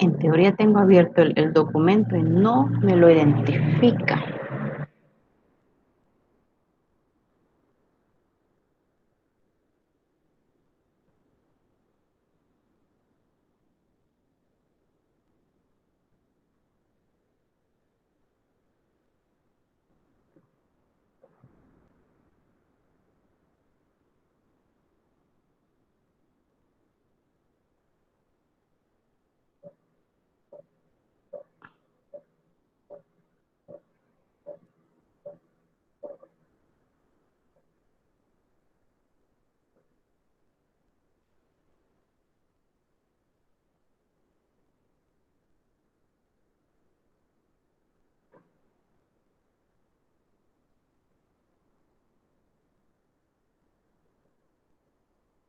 En teoría tengo abierto el documento y no me lo identifica.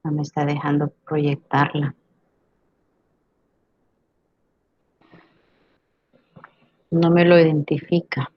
No me está dejando proyectarla. No me lo identifica.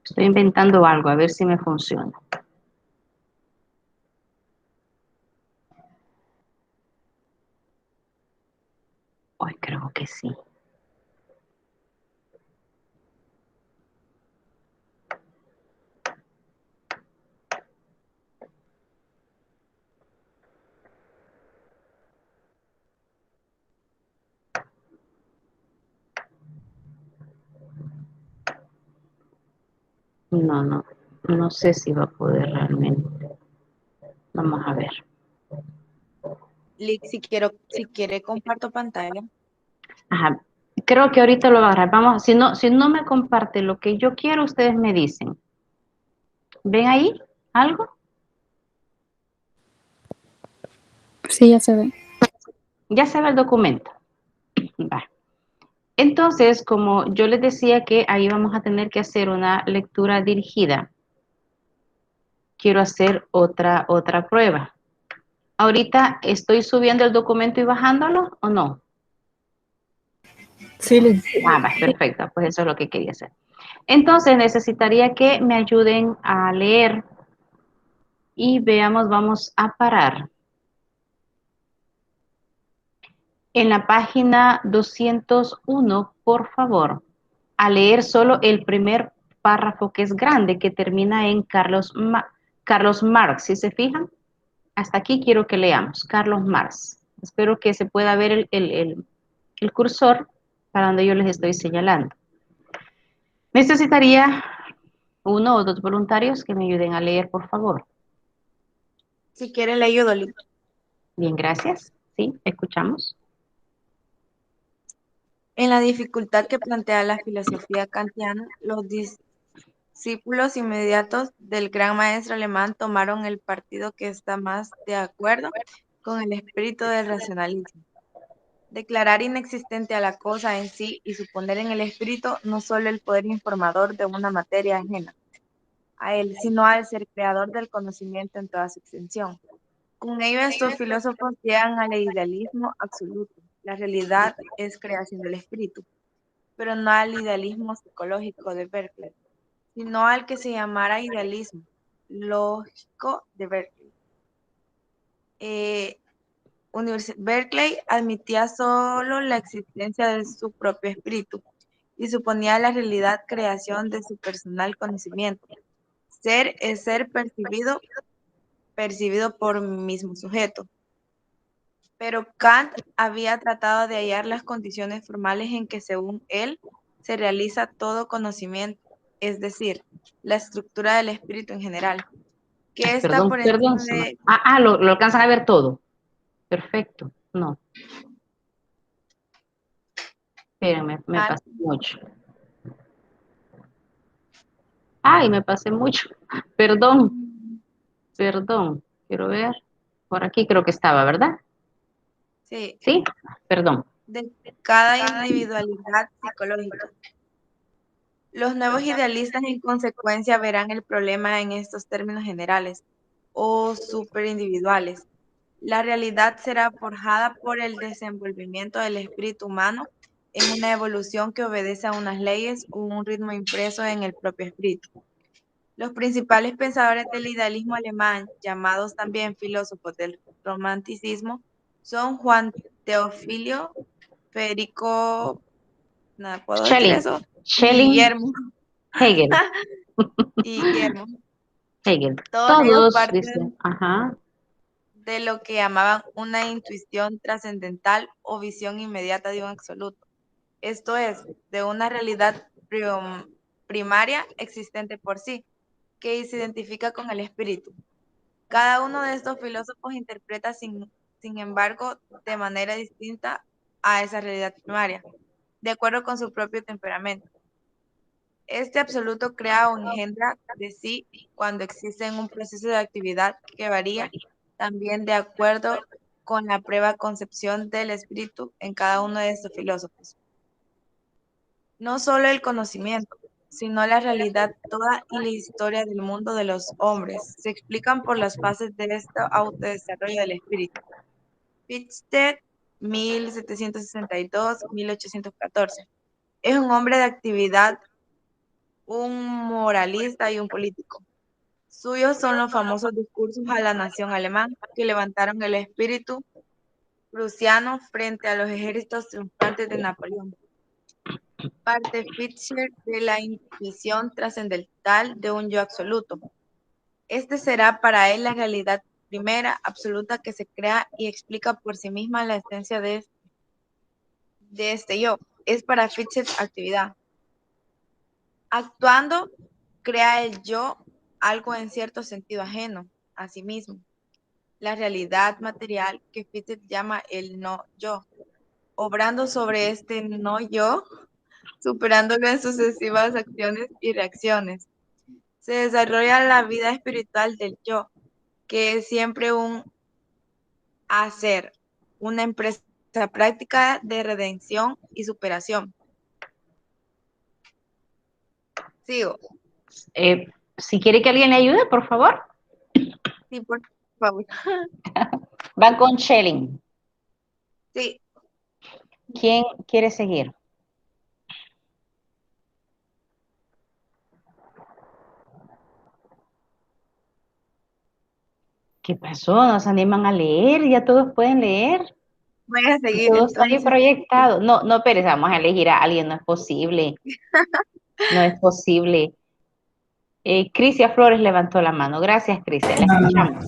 Estoy inventando algo, a ver si me funciona. Hoy creo que sí. No sé si va a poder realmente. Vamos a ver. Lick, si quiere comparto pantalla. Ajá. Creo que ahorita lo va a agarrar. Vamos, si no me comparte lo que yo quiero, ustedes me dicen. ¿Ven ahí algo? Sí, ya se ve. Ya se ve el documento. Va. Entonces, como yo les decía que ahí vamos a tener que hacer una lectura dirigida, quiero hacer otra prueba. Ahorita estoy subiendo el documento y bajándolo o no. Sí, Lick. Ah, va, perfecto, pues eso es lo que quería hacer. Entonces necesitaría que me ayuden a leer y veamos, vamos a parar en la página 201, por favor, a leer solo el primer párrafo que es grande, que termina en Carlos Marx. ¿Sí se fijan? Hasta aquí quiero que leamos, Carlos Marx. Espero que se pueda ver el cursor para donde yo les estoy señalando. Necesitaría uno o dos voluntarios que me ayuden a leer, por favor. Si quiere le ayudo, Lick. Bien, gracias. Sí, escuchamos. En la dificultad que plantea la filosofía kantiana, los discípulos inmediatos del gran maestro alemán tomaron el partido que está más de acuerdo con el espíritu del racionalismo. Declarar inexistente a la cosa en sí y suponer en el espíritu no solo el poder informador de una materia ajena a él, sino al ser creador del conocimiento en toda su extensión. Con ello estos filósofos llegan al idealismo absoluto. La realidad es creación del espíritu, pero no al idealismo psicológico de Berkeley, sino al que se llamara idealismo lógico de Berkeley. Berkeley admitía solo la existencia de su propio espíritu y suponía la realidad creación de su personal conocimiento. Ser es ser percibido por mismo sujeto. Pero Kant había tratado de hallar las condiciones formales en que, según él, se realiza todo conocimiento, es decir, la estructura del espíritu en general, que está Perdón, por perdón. encima de... Lo alcanzan a ver todo. Perfecto. No, espérenme, me Ah, pasé mucho. Ay, me pasé mucho. Perdón, perdón. quiero ver. Por aquí creo que estaba, ¿verdad? Sí, Sí, perdón. de cada individualidad psicológica. Los nuevos idealistas en consecuencia verán el problema en estos términos generales o superindividuales. La realidad será forjada por el desenvolvimiento del espíritu humano en una evolución que obedece a unas leyes o un ritmo impreso en el propio espíritu. Los principales pensadores del idealismo alemán, llamados también filósofos del romanticismo, son Juan Teofilio, Federico, nada, ¿puedo decir Schelling, eso? Y Schelling, Guillermo. Hegel, Y Guillermo. Hegel. Todos ellos Todos, dice, parten ajá. de lo que llamaban una intuición trascendental o visión inmediata de un absoluto. Esto es, de una realidad primaria existente por sí, que se identifica con el espíritu. Cada uno de estos filósofos interpreta, sin embargo, de manera distinta a esa realidad primaria, de acuerdo con su propio temperamento. Este absoluto crea o engendra de sí cuando existe en un proceso de actividad que varía también de acuerdo con la prueba concepción del espíritu en cada uno de estos filósofos. No solo el conocimiento, sino la realidad toda y la historia del mundo de los hombres se explican por las fases de este autodesarrollo del espíritu. Fichte, 1762-1814. Es un hombre de actividad, un moralista y un político. Suyos son los famosos discursos a la nación alemán que levantaron el espíritu prusiano frente a los ejércitos triunfantes de Napoleón. Parte Fichte de la intuición trascendental de un yo absoluto. Este será para él la realidad primera, absoluta, que se crea y explica por sí misma la esencia de este yo. Es para Fichte actividad. Actuando, crea el yo algo en cierto sentido ajeno a sí mismo. La realidad material que Fichte llama el no yo. Obrando sobre este no yo, superándolo en sucesivas acciones y reacciones. Se desarrolla la vida espiritual del yo, que es siempre un hacer, una empresa práctica de redención y superación. Sigo. Si quiere que alguien le ayude, por favor. Sí, por favor. Van con Schelling. Sí, ¿Quién quiere seguir? ¿Qué pasó? ¿No se animan a leer? ¿Ya todos pueden leer? voy a seguir Todo está ahí entonces. proyectado. No, no, Pérez, vamos a elegir a alguien, no es posible. No es posible. Crisia Flores levantó la mano. Gracias, Crisia. La escuchamos.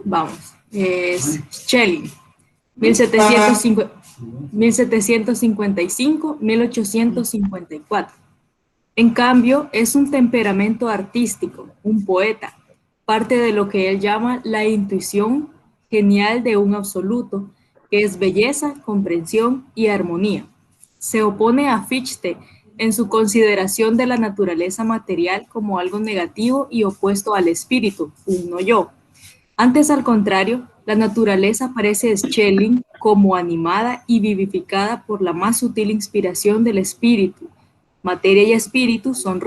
Vamos, es Schelling, 1755-1854. En cambio, es un temperamento artístico, un poeta, parte de lo que él llama la intuición genial de un absoluto, que es belleza, comprensión y armonía. Se opone a Fichte en su consideración de la naturaleza material como algo negativo y opuesto al espíritu, un no yo. Antes, al contrario, la naturaleza parece Schelling como animada y vivificada por la más sutil inspiración del espíritu. Materia y espíritu son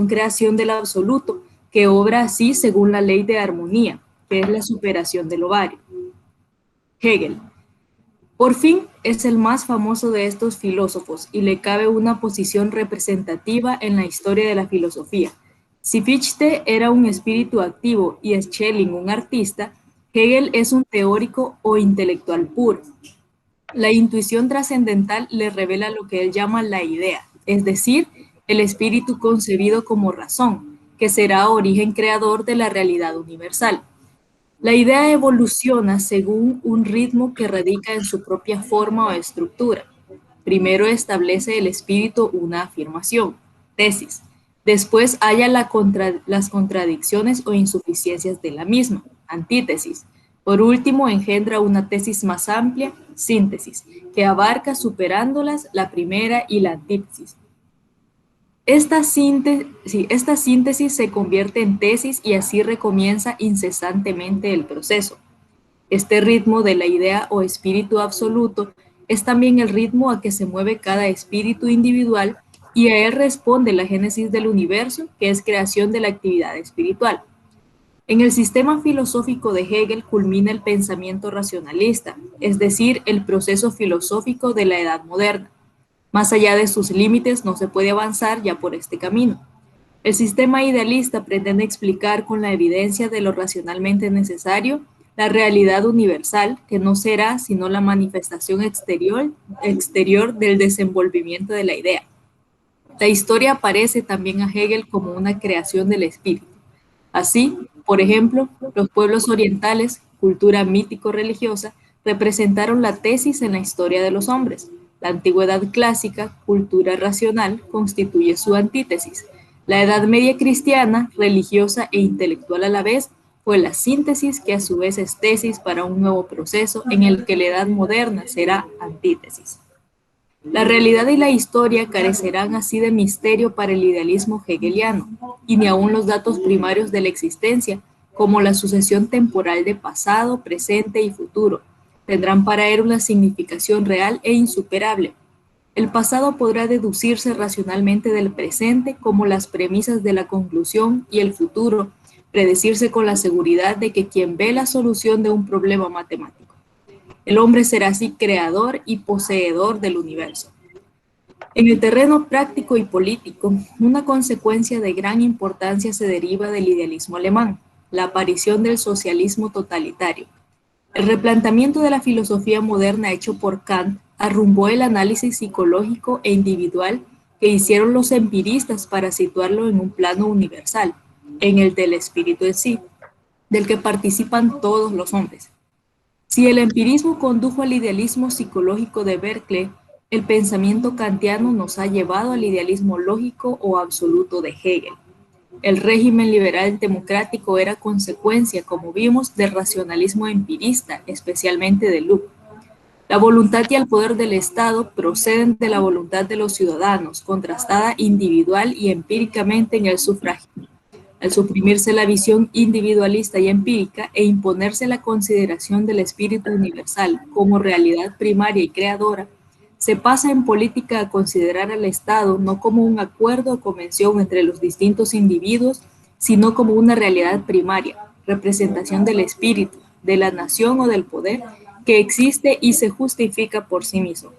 creación del absoluto, que obra así según la ley de armonía, que es la superación del ovario. Hegel. Por fin es el más famoso de estos filósofos y le cabe una posición representativa en la historia de la filosofía. Si Fichte era un espíritu activo y Schelling un artista, Hegel es un teórico o intelectual puro. La intuición trascendental le revela lo que él llama la idea, es decir, el espíritu concebido como razón, que será origen creador de la realidad universal. La idea evoluciona según un ritmo que radica en su propia forma o estructura. Primero establece el espíritu una afirmación, tesis. Después halla las contradicciones o insuficiencias de la misma, antítesis. Por último, engendra una tesis más amplia, síntesis, que abarca superándolas la primera y la antítesis. Esta síntesis se convierte en tesis y así recomienza incesantemente el proceso. Este ritmo de la idea o espíritu absoluto es también el ritmo a que se mueve cada espíritu individual y a él responde la génesis del universo, que es creación de la actividad espiritual. En el sistema filosófico de Hegel culmina el pensamiento racionalista, es decir, el proceso filosófico de la edad moderna. Más allá de sus límites no se puede avanzar ya por este camino. El sistema idealista pretende explicar con la evidencia de lo racionalmente necesario la realidad universal, que no será sino la manifestación exterior del desenvolvimiento de la idea. La historia aparece también a Hegel como una creación del espíritu. Así, por ejemplo, los pueblos orientales, cultura mítico-religiosa, representaron la tesis en la historia de los hombres. La antigüedad clásica, cultura racional, constituye su antítesis. La Edad Media cristiana, religiosa e intelectual a la vez, fue la síntesis que a su vez es tesis para un nuevo proceso en el que la Edad Moderna será antítesis. La realidad y la historia carecerán así de misterio para el idealismo hegeliano, y ni aun los datos primarios de la existencia, como la sucesión temporal de pasado, presente y futuro, tendrán para él una significación real e insuperable. El pasado podrá deducirse racionalmente del presente como las premisas de la conclusión y el futuro predecirse con la seguridad de que quien ve la solución de un problema matemático. El hombre será así creador y poseedor del universo. En el terreno práctico y político, una consecuencia de gran importancia se deriva del idealismo alemán, la aparición del socialismo totalitario. El replanteamiento de la filosofía moderna hecho por Kant arrumbó el análisis psicológico e individual que hicieron los empiristas para situarlo en un plano universal, en el del espíritu en sí, del que participan todos los hombres. Si el empirismo condujo al idealismo psicológico de Berkeley, el pensamiento kantiano nos ha llevado al idealismo lógico o absoluto de Hegel. El régimen liberal democrático era consecuencia, como vimos, del racionalismo empirista, especialmente de Locke. La voluntad y el poder del Estado proceden de la voluntad de los ciudadanos, contrastada individual y empíricamente en el sufragio. Al suprimirse la visión individualista y empírica e imponerse la consideración del espíritu universal como realidad primaria y creadora, se pasa en política a considerar al Estado no como un acuerdo o convención entre los distintos individuos, sino como una realidad primaria, representación del espíritu, de la nación o del poder, que existe y se justifica por sí mismo.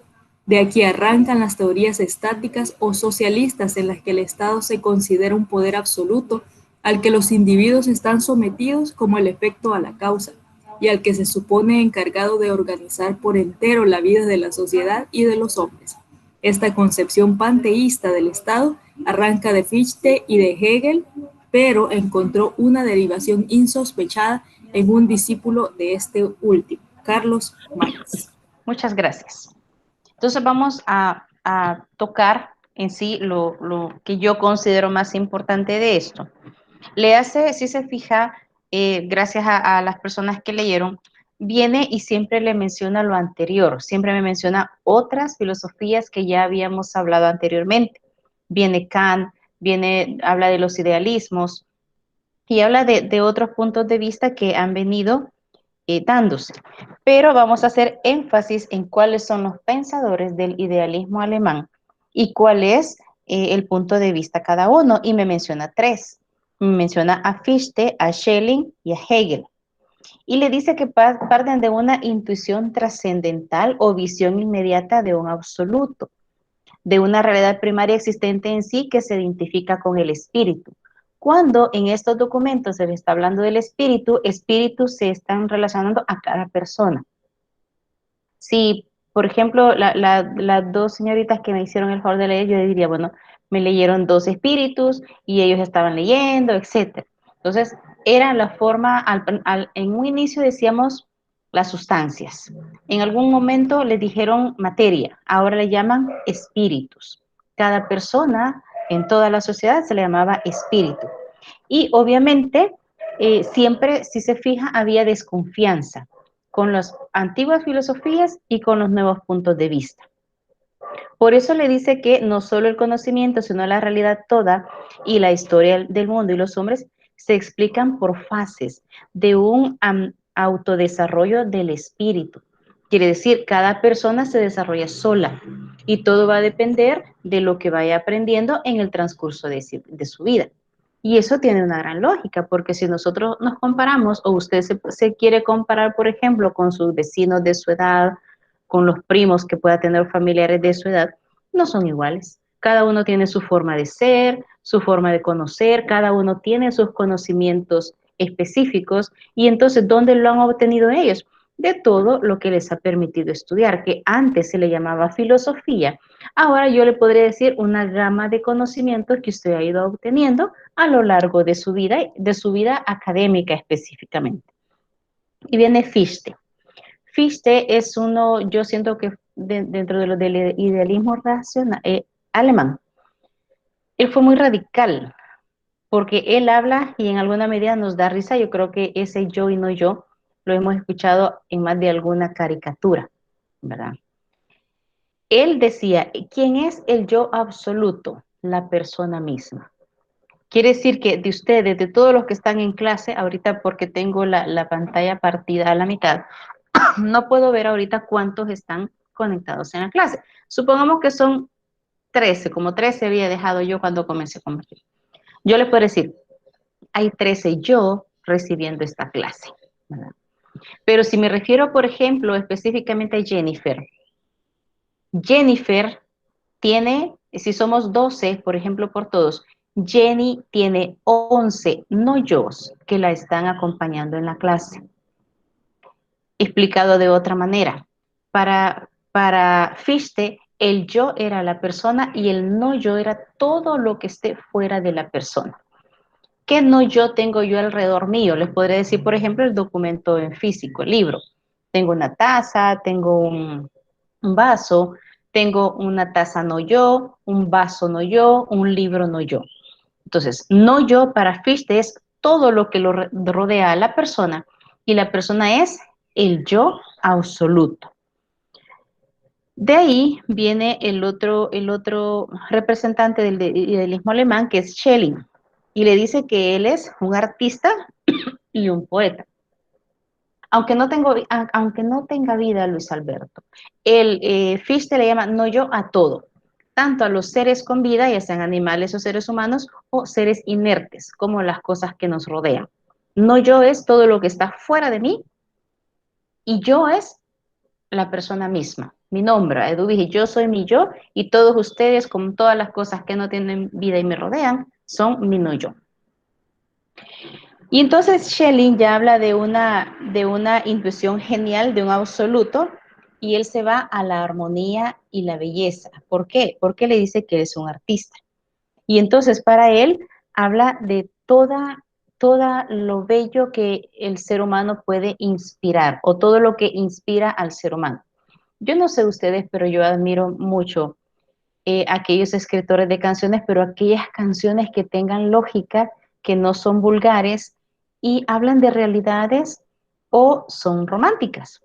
De aquí arrancan las teorías estáticas o socialistas en las que el Estado se considera un poder absoluto al que los individuos están sometidos como el efecto a la causa, y al que se supone encargado de organizar por entero la vida de la sociedad y de los hombres. Esta concepción panteísta del Estado arranca de Fichte y de Hegel, pero encontró una derivación insospechada en un discípulo de este último, Carlos Marx. Muchas gracias. Entonces vamos a tocar en sí lo que yo considero más importante de esto. Le hace, si se fija, gracias a las personas que leyeron, viene y siempre le menciona lo anterior, siempre me menciona otras filosofías que ya habíamos hablado anteriormente. Viene Kant, habla de los idealismos y habla de otros puntos de vista que han venido dándose. Pero vamos a hacer énfasis en cuáles son los pensadores del idealismo alemán y cuál es el punto de vista cada uno. Y me menciona tres. Me menciona a Fichte, a Schelling y a Hegel. Y le dice que parten de una intuición trascendental o visión inmediata de un absoluto, de una realidad primaria existente en sí que se identifica con el espíritu. Cuando en estos documentos se le está hablando del espíritu, espíritus se están relacionando a cada persona. Si, por ejemplo, las dos señoritas que me hicieron el favor de leer, yo diría, bueno, me leyeron dos espíritus y ellos estaban leyendo, etc. Entonces, era la forma, en un inicio decíamos las sustancias. En algún momento les dijeron materia, ahora le llaman espíritus. Cada persona en toda la sociedad se le llamaba espíritu. Y obviamente, siempre, si se fija, había desconfianza con las antiguas filosofías y con los nuevos puntos de vista. Por eso le dice que no solo el conocimiento, sino la realidad toda y la historia del mundo y los hombres se explican por fases de un autodesarrollo del espíritu. Quiere decir, cada persona se desarrolla sola y todo va a depender de lo que vaya aprendiendo en el transcurso de su vida. Y eso tiene una gran lógica, porque si nosotros nos comparamos, o usted se quiere comparar, por ejemplo, con sus vecinos de su edad, con los primos que pueda tener familiares de su edad, no son iguales. Cada uno tiene su forma de ser, su forma de conocer, cada uno tiene sus conocimientos específicos y entonces, ¿dónde lo han obtenido ellos? De todo lo que les ha permitido estudiar, que antes se le llamaba filosofía. Ahora yo le podría decir una gama de conocimientos que usted ha ido obteniendo a lo largo de su vida académica específicamente. Y viene Fichte. Fichte es uno, yo siento que dentro de lo del idealismo racional, alemán. Él fue muy radical, porque él habla y en alguna medida nos da risa. Yo creo que ese yo y no yo lo hemos escuchado en más de alguna caricatura, ¿verdad? Él decía, ¿quién es el yo absoluto? La persona misma. Quiere decir que de ustedes, de todos los que están en clase, ahorita porque tengo la pantalla partida a la mitad, no puedo ver ahorita cuántos están conectados en la clase. Supongamos que son 13, como 13 había dejado yo cuando comencé a compartir. Yo les puedo decir, hay 13 yo recibiendo esta clase, ¿verdad? Pero si me refiero, por ejemplo, específicamente a Jennifer, Jennifer tiene, si somos 12, por ejemplo, por todos, Jenny tiene 11 no yos que la están acompañando en la clase. Explicado de otra manera, para Fichte, el yo era la persona y el no yo era todo lo que esté fuera de la persona. ¿Qué no yo tengo yo alrededor mío? Les podré decir, por ejemplo, el documento en físico, el libro. Tengo una taza, tengo un vaso, tengo una taza no yo, un vaso no yo, un libro no yo. Entonces, no yo para Fichte es todo lo que lo rodea a la persona y la persona es el yo absoluto. De ahí viene el otro representante del idealismo alemán, que es Schelling, y le dice que él es un artista y un poeta. Aunque no tenga vida Luis Alberto, Fichte le llama no yo a todo, tanto a los seres con vida, ya sean animales o seres humanos, o seres inertes, como las cosas que nos rodean. No yo es todo lo que está fuera de mí, y yo es la persona misma. Mi nombre, Edu Vigi, yo soy mi yo, y todos ustedes, con todas las cosas que no tienen vida y me rodean, son mi no yo. Y entonces Schelling ya habla de una intuición genial, de un absoluto, y él se va a la armonía y la belleza. ¿Por qué? Porque le dice que es un artista. Y entonces para él habla de todo lo bello que el ser humano puede inspirar, o todo lo que inspira al ser humano. Yo no sé ustedes, pero yo admiro mucho aquellos escritores de canciones, pero aquellas canciones que tengan lógica, que no son vulgares y hablan de realidades o son románticas.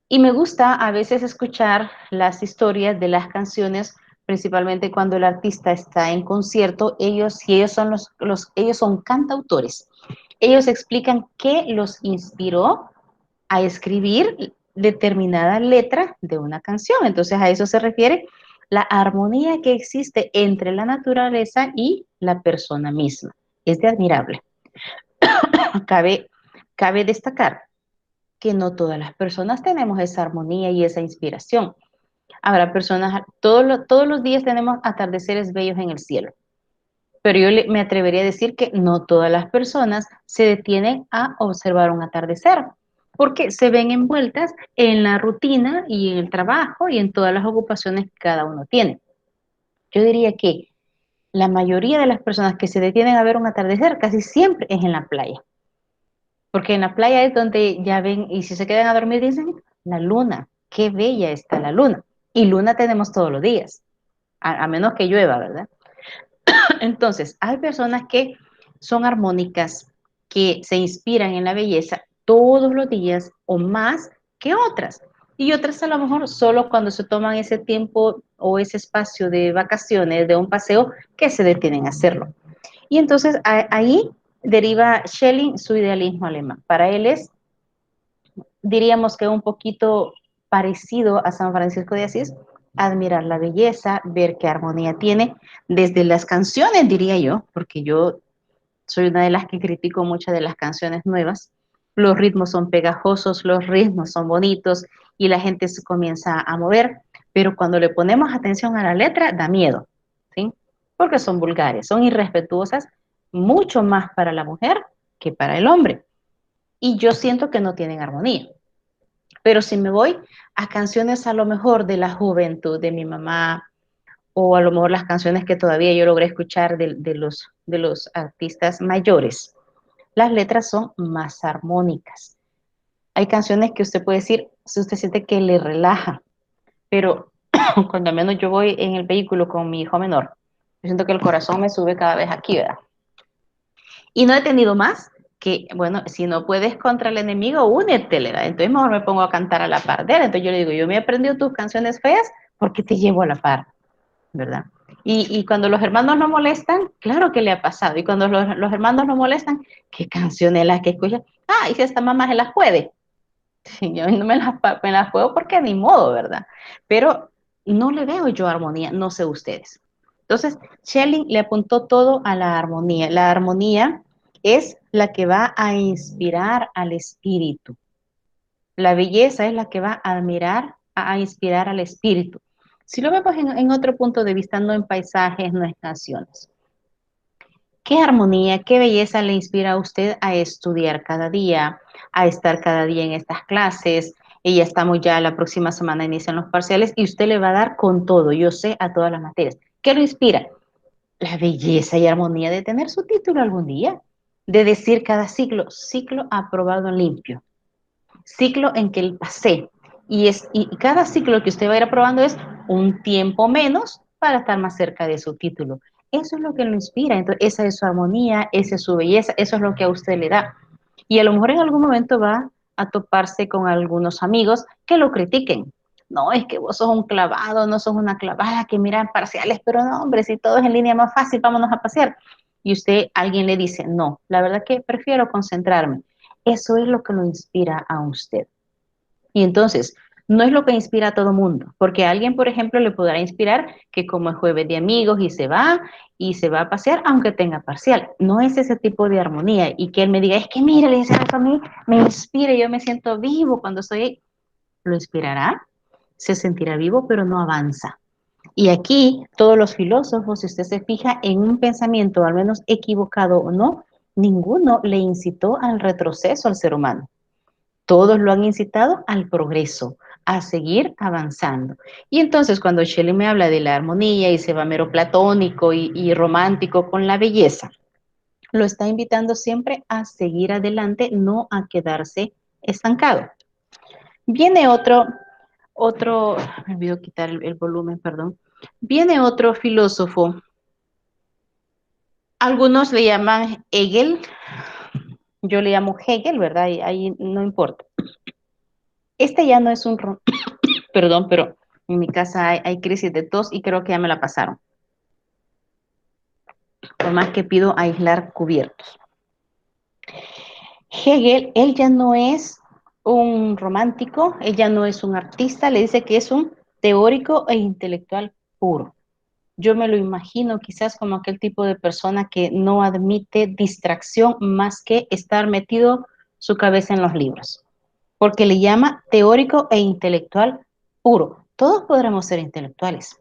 Y me gusta a veces escuchar las historias de las canciones, principalmente cuando el artista está en concierto. Ellos son cantautores. Ellos explican qué los inspiró a escribir determinada letra de una canción. Entonces a eso se refiere la armonía que existe entre la naturaleza y la persona misma. Es de admirable. Cabe destacar que no todas las personas tenemos esa armonía y esa inspiración. Habrá personas, todos los días tenemos atardeceres bellos en el cielo, pero yo me atrevería a decir que no todas las personas se detienen a observar un atardecer, porque se ven envueltas en la rutina y en el trabajo y en todas las ocupaciones que cada uno tiene. Yo diría que la mayoría de las personas que se detienen a ver un atardecer casi siempre es en la playa, porque en la playa es donde ya ven, y si se quedan a dormir dicen, la luna, qué bella está la luna. Y luna tenemos todos los días, a menos que llueva, ¿verdad? Entonces, hay personas que son armónicas, que se inspiran en la belleza todos los días o más que otras. y otras a lo mejor solo cuando se toman ese tiempo o ese espacio de vacaciones, de un paseo, que se detienen a hacerlo. Y entonces ahí deriva Schelling su idealismo alemán. Para él es, diríamos que un poquito parecido a San Francisco de Asís, admirar la belleza, ver qué armonía tiene, desde las canciones, diría yo, porque yo soy una de las que critico muchas de las canciones nuevas. Los ritmos son pegajosos, los ritmos son bonitos y la gente se comienza a mover, pero cuando le ponemos atención a la letra da miedo, ¿sí? Porque son vulgares, son irrespetuosas, mucho más para la mujer que para el hombre. Y yo siento que no tienen armonía. Pero si me voy a canciones a lo mejor de la juventud de mi mamá, o a lo mejor las canciones que todavía yo logré escuchar de los artistas mayores, las letras son más armónicas. Hay canciones que usted puede decir, si usted siente que le relaja, pero cuando al menos yo voy en el vehículo con mi hijo menor, yo siento que el corazón me sube cada vez aquí, ¿verdad? Y no he tenido más que, bueno, si no puedes contra el enemigo, únetele, ¿verdad? Entonces mejor me pongo a cantar a la par de él. Entonces yo le digo, yo me he aprendido tus canciones feas porque te llevo a la par, ¿verdad? Y cuando los hermanos no molestan, claro que le ha pasado. Y cuando los hermanos no molestan, ¿qué canciones las que escuchan? Ah, y si esta mamá se las puede. Sí, yo no me las puedo porque ni modo, ¿verdad? Pero no le veo yo armonía, no sé ustedes. Entonces, Schelling le apuntó todo a la armonía. La armonía es la que va a inspirar al espíritu. La belleza es la que va a admirar, a inspirar al espíritu. Si lo vemos en otro punto de vista, no en paisajes, no en canciones. ¿Qué armonía, qué belleza le inspira a usted a estudiar cada día, a estar cada día en estas clases? Y ya estamos ya la próxima semana, inician los parciales y usted le va a dar con todo, yo sé, a todas las materias. ¿Qué lo inspira? La belleza y armonía de tener su título algún día, de decir cada ciclo, ciclo aprobado limpio, ciclo en que el pasé. Y cada ciclo que usted va a ir aprobando es un tiempo menos para estar más cerca de su título. Eso es lo que lo inspira. Entonces, esa es su armonía, esa es su belleza, eso es lo que a usted le da. Y a lo mejor en algún momento va a toparse con algunos amigos que lo critiquen. No, es que vos sos un clavado, no sos una clavada que miran parciales, pero no, hombre, si todo es en línea más fácil, vámonos a pasear. Y usted, alguien le dice, no, la verdad que prefiero concentrarme. Eso es lo que lo inspira a usted. Y entonces, no es lo que inspira a todo mundo, porque a alguien, por ejemplo, le podrá inspirar que como es jueves de amigos y se va a pasear aunque tenga parcial. No es ese tipo de armonía y que él me diga, es que mira, le dice eso a mí, me inspira, yo me siento vivo cuando estoy ahí. Lo inspirará, se sentirá vivo, pero no avanza. Y aquí todos los filósofos, si usted se fija en un pensamiento, al menos equivocado o no, ninguno le incitó al retroceso al ser humano. Todos lo han incitado al progreso, a seguir avanzando. Y entonces cuando Shelley me habla de la armonía y se va mero platónico y romántico con la belleza, lo está invitando siempre a seguir adelante, no a quedarse estancado. Viene me olvidó quitar el volumen, perdón. Viene otro filósofo, algunos le llaman Hegel, yo le llamo Hegel, ¿verdad? Ahí no importa. Este ya no es un perdón, pero en mi casa hay crisis de tos y creo que ya me la pasaron. Por más que pido aislar cubiertos. Hegel, él ya no es un romántico, él ya no es un artista, le dice que es un teórico e intelectual puro. Yo me lo imagino quizás como aquel tipo de persona que no admite distracción más que estar metido su cabeza en los libros, porque le llama teórico e intelectual puro. Todos podremos ser intelectuales,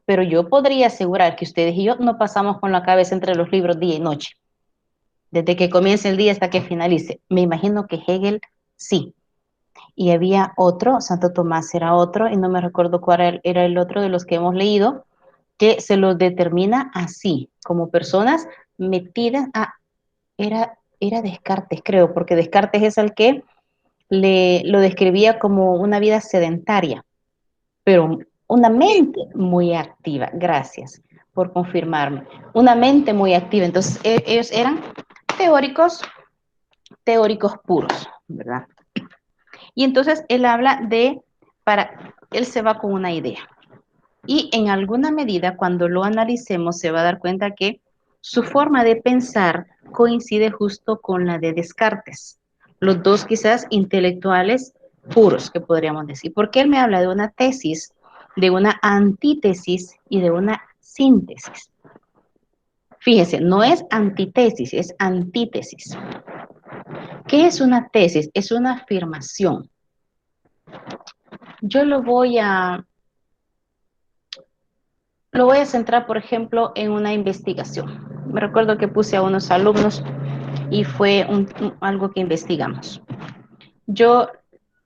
pero yo podría asegurar que ustedes y yo no pasamos con la cabeza entre los libros día y noche, desde que comience el día hasta que finalice. Me imagino que Hegel sí. Y había otro, Santo Tomás era otro, y no me recuerdo cuál era el otro de los que hemos leído, que se los determina así, como personas metidas a, era Descartes, creo, porque Descartes es el que lo describía como una vida sedentaria, pero una mente muy activa. Gracias por confirmarme. Una mente muy activa. Entonces, ellos eran teóricos, teóricos puros, ¿verdad? Y entonces él habla él se va con una idea. Y en alguna medida, cuando lo analicemos, se va a dar cuenta que su forma de pensar coincide justo con la de Descartes. Los dos quizás intelectuales puros, que podríamos decir. Porque él me habla de una tesis, de una antítesis y de una síntesis. Fíjense, no es antitesis, es antítesis. ¿Qué es una tesis? Es una afirmación. Yo lo voy a centrar, por ejemplo, en una investigación. Me recuerdo que puse a unos alumnos y fue algo que investigamos. Yo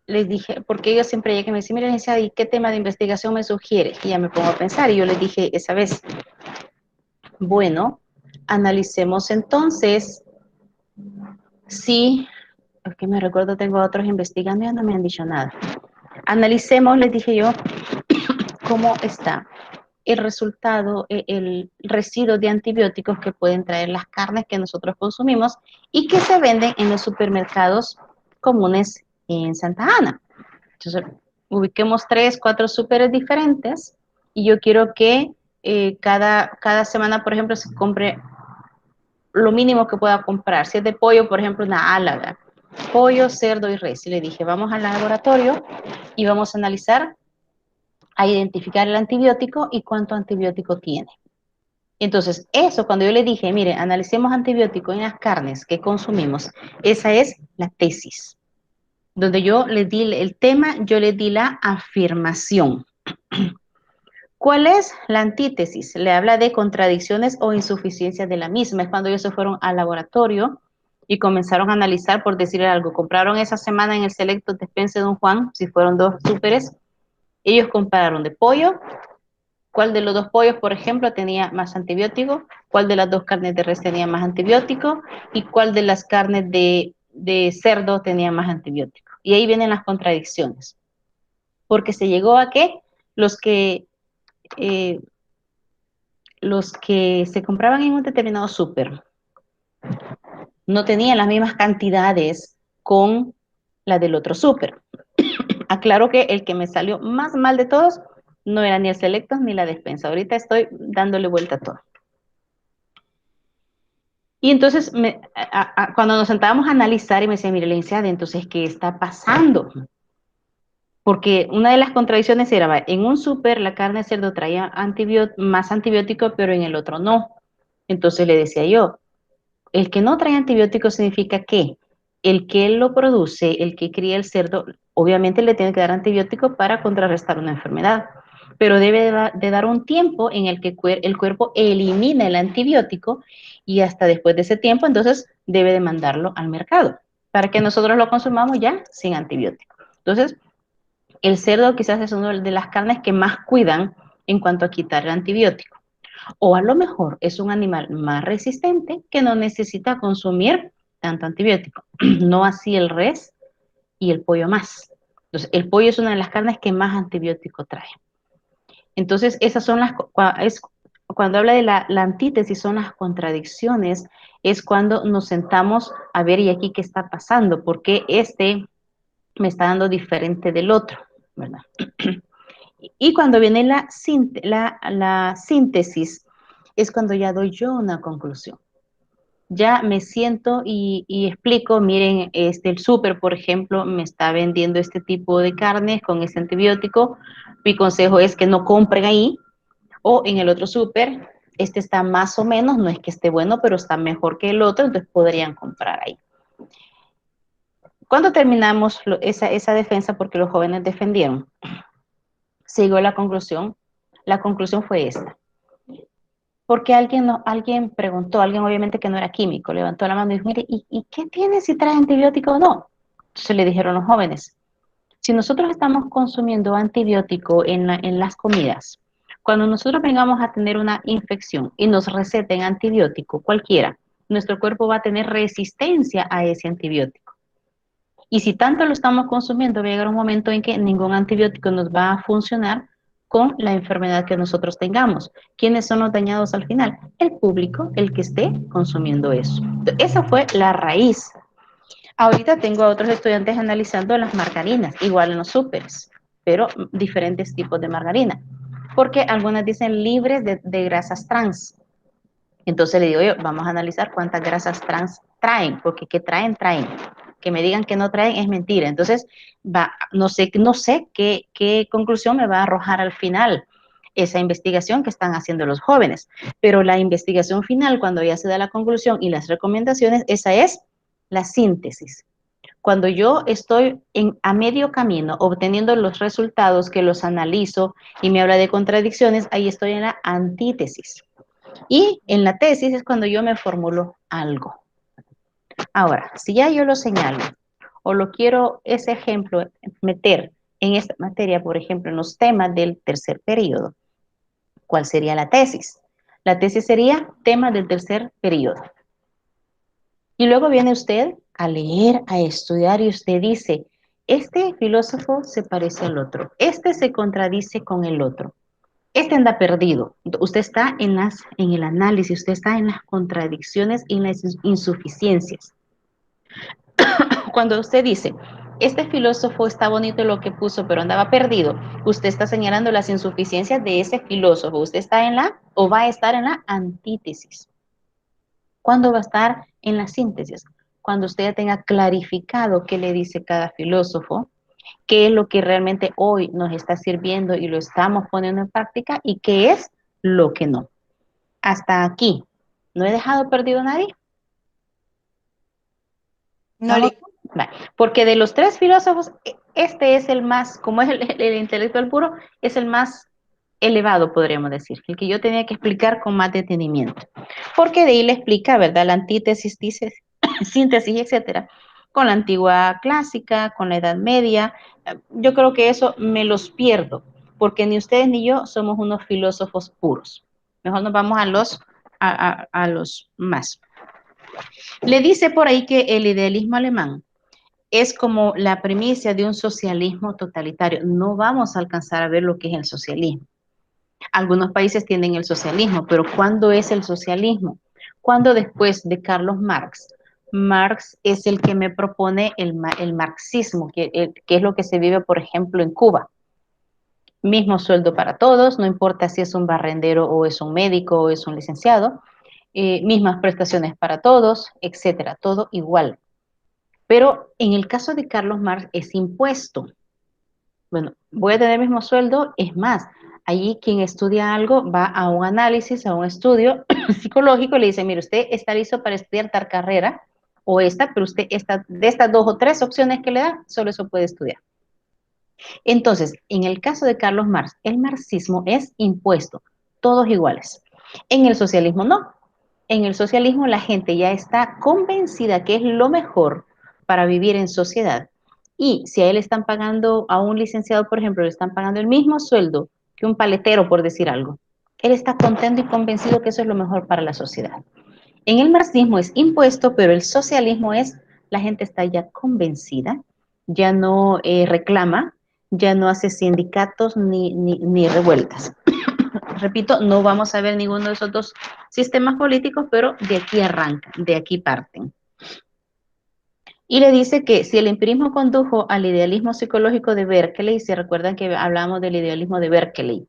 les dije, porque ellos siempre llegan y me dicen, mira, licenciada, ¿y qué tema de investigación me sugiere? Y ya me pongo a pensar, y yo les dije esa vez, bueno, analicemos entonces si, porque me recuerdo tengo a otros investigando y ya no me han dicho nada. Analicemos, les dije yo, cómo está el resultado, el residuo de antibióticos que pueden traer las carnes que nosotros consumimos y que se venden en los supermercados comunes en Santa Ana. Entonces, ubiquemos 3, 4 súperes diferentes y yo quiero que cada semana, por ejemplo, se compre lo mínimo que pueda comprar. Si es de pollo, por ejemplo, una álaga, pollo, cerdo y res. Y le dije, vamos al laboratorio y vamos a analizar, a identificar el antibiótico y cuánto antibiótico tiene. Entonces, eso cuando yo le dije, mire, analicemos antibiótico en las carnes que consumimos, esa es la tesis. Donde yo le di el tema, yo le di la afirmación. ¿Cuál es la antítesis? Le habla de contradicciones o insuficiencias de la misma. Es cuando ellos se fueron al laboratorio y comenzaron a analizar, por decir algo, compraron esa semana en el Selecto Despense de Don Juan, si fueron 2 súperes, ellos compararon de pollo, cuál de los 2 pollos, por ejemplo, tenía más antibiótico, cuál de las 2 carnes de res tenía más antibiótico y cuál de las carnes de cerdo tenía más antibiótico. Y ahí vienen las contradicciones. Porque se llegó a que los que se compraban en un determinado súper no tenían las mismas cantidades con la del otro súper. Aclaro que el que me salió más mal de todos no era ni el Selectos ni la despensa. Ahorita estoy dándole vuelta a todo. Y entonces, cuando nos sentábamos a analizar y me decía, mire, licenciada, entonces, ¿qué está pasando? Porque una de las contradicciones era, en un súper la carne de cerdo traía más antibiótico, pero en el otro no. Entonces le decía yo, el que no trae antibiótico significa que el que lo produce, el que cría el cerdo, obviamente le tiene que dar antibiótico para contrarrestar una enfermedad, pero debe de dar un tiempo en el que el cuerpo elimina el antibiótico y hasta después de ese tiempo, entonces debe de mandarlo al mercado para que nosotros lo consumamos ya sin antibiótico. Entonces, el cerdo quizás es una de las carnes que más cuidan en cuanto a quitar el antibiótico. O a lo mejor es un animal más resistente que no necesita consumir tanto antibiótico. No así el res y el pollo más. Entonces, el pollo es una de las carnes que más antibiótico trae. Entonces, esas son cuando habla de la antítesis, son las contradicciones, es cuando nos sentamos a ver, ¿y aquí qué está pasando? ¿Por qué este me está dando diferente del otro? ¿Verdad? Y cuando viene la síntesis, es cuando ya doy yo una conclusión. Ya me siento y explico, miren, el súper, por ejemplo, me está vendiendo este tipo de carnes con este antibiótico. Mi consejo es que no compren ahí, o en el otro súper, este está más o menos, no es que esté bueno, pero está mejor que el otro, entonces podrían comprar ahí. Cuando terminamos esa defensa, porque los jóvenes defendieron, se llegó a la conclusión fue esta. Porque alguien preguntó, alguien obviamente que no era químico, levantó la mano y dijo, mire, ¿y qué tiene si trae antibiótico o no? Entonces le dijeron los jóvenes, si nosotros estamos consumiendo antibiótico en las comidas, cuando nosotros vengamos a tener una infección y nos receten antibiótico cualquiera, nuestro cuerpo va a tener resistencia a ese antibiótico. Y si tanto lo estamos consumiendo, va a llegar un momento en que ningún antibiótico nos va a funcionar con la enfermedad que nosotros tengamos. ¿Quiénes son los dañados al final? El público, el que esté consumiendo eso. Esa fue la raíz. Ahorita tengo a otros estudiantes analizando las margarinas, igual en los súperes, pero diferentes tipos de margarina, porque algunas dicen libres de grasas trans. Entonces le digo yo, vamos a analizar cuántas grasas trans traen, porque que traen, traen. Que me digan que no traen es mentira. Entonces, no sé qué conclusión me va a arrojar al final esa investigación que están haciendo los jóvenes. Pero la investigación final, cuando ya se da la conclusión y las recomendaciones, esa es la síntesis. Cuando yo estoy a medio camino obteniendo los resultados que los analizo y me habla de contradicciones, ahí estoy en la antítesis. Y en la tesis es cuando yo me formulo algo. Ahora, si ya yo lo señalo o lo quiero, ese ejemplo, meter en esta materia, por ejemplo, en los temas del tercer periodo, ¿cuál sería la tesis? La tesis sería temas del tercer periodo. Y luego viene usted a leer, a estudiar y usted dice, este filósofo se parece al otro, este se contradice con el otro. Este anda perdido. Usted está en el análisis, usted está en las contradicciones y en las insuficiencias. Cuando usted dice, este filósofo está bonito lo que puso, pero andaba perdido, usted está señalando las insuficiencias de ese filósofo. Usted está o va a estar en la antítesis. ¿Cuándo va a estar en la síntesis? Cuando usted ya tenga clarificado qué le dice cada filósofo, qué es lo que realmente hoy nos está sirviendo y lo estamos poniendo en práctica y qué es lo que no. Hasta aquí, ¿no he dejado perdido a nadie? No, ¿Vamos? Vale. Porque de los tres filósofos, este es el más, como es el intelectual puro, es el más elevado, podríamos decir, el que yo tenía que explicar con más detenimiento. Porque de ahí le explica, ¿verdad? La antítesis, dice, síntesis, etcétera, con la antigua clásica, con la Edad Media. Yo creo que eso me los pierdo, porque ni ustedes ni yo somos unos filósofos puros. Mejor nos vamos a los más. Le dice por ahí que el idealismo alemán es como la primicia de un socialismo totalitario. No vamos a alcanzar a ver lo que es el socialismo. Algunos países tienen el socialismo, pero ¿cuándo es el socialismo? Cuando después de Carlos Marx. Marx es el que me propone el marxismo, que es lo que se vive, por ejemplo, en Cuba. Mismo sueldo para todos, no importa si es un barrendero o es un médico o es un licenciado, mismas prestaciones para todos, etcétera, todo igual. Pero en el caso de Carlos Marx es impuesto. Bueno, voy a tener el mismo sueldo, es más, allí quien estudia algo va a un análisis, a un estudio psicológico y le dice, mire, usted está listo para estudiar tal carrera o esta, pero usted de estas dos o tres opciones que le da, solo eso puede estudiar. Entonces, en el caso de Carlos Marx, el marxismo es impuesto, todos iguales. En el socialismo no. En el socialismo la gente ya está convencida que es lo mejor para vivir en sociedad. Y si a él están pagando, a un licenciado, por ejemplo, le están pagando el mismo sueldo que un paletero, por decir algo, él está contento y convencido que eso es lo mejor para la sociedad. En el marxismo es impuesto, pero el socialismo es, la gente está ya convencida, ya no reclama, ya no hace sindicatos ni revueltas. Repito, no vamos a ver ninguno de esos dos sistemas políticos, pero de aquí arrancan, de aquí parten. Y le dice que si el empirismo condujo al idealismo psicológico de Berkeley, se recuerdan que hablamos del idealismo de Berkeley,